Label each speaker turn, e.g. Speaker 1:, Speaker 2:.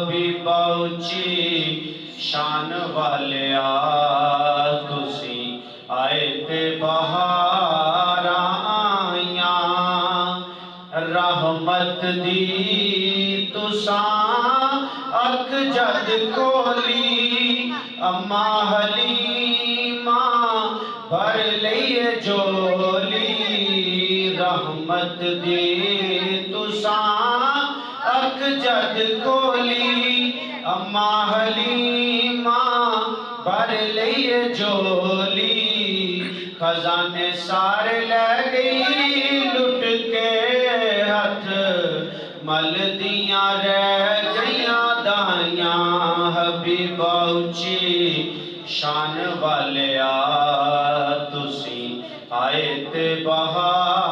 Speaker 1: بھی پہنچی شان والیا تسی آئے تے بہار آئیاں رحمت دی تساں اک جد کولی اماں حلیمہ بھر لئیے جولی رحمت دی تساں اک جد کولی اماں حلیمہ بھر لئیے جولی خزانے سارے لے گئی لٹ کے ہتھ مل دیاں رہ گئیاں دائیاں حبیبہ اچھی شان والیا تسی آئے تے بہار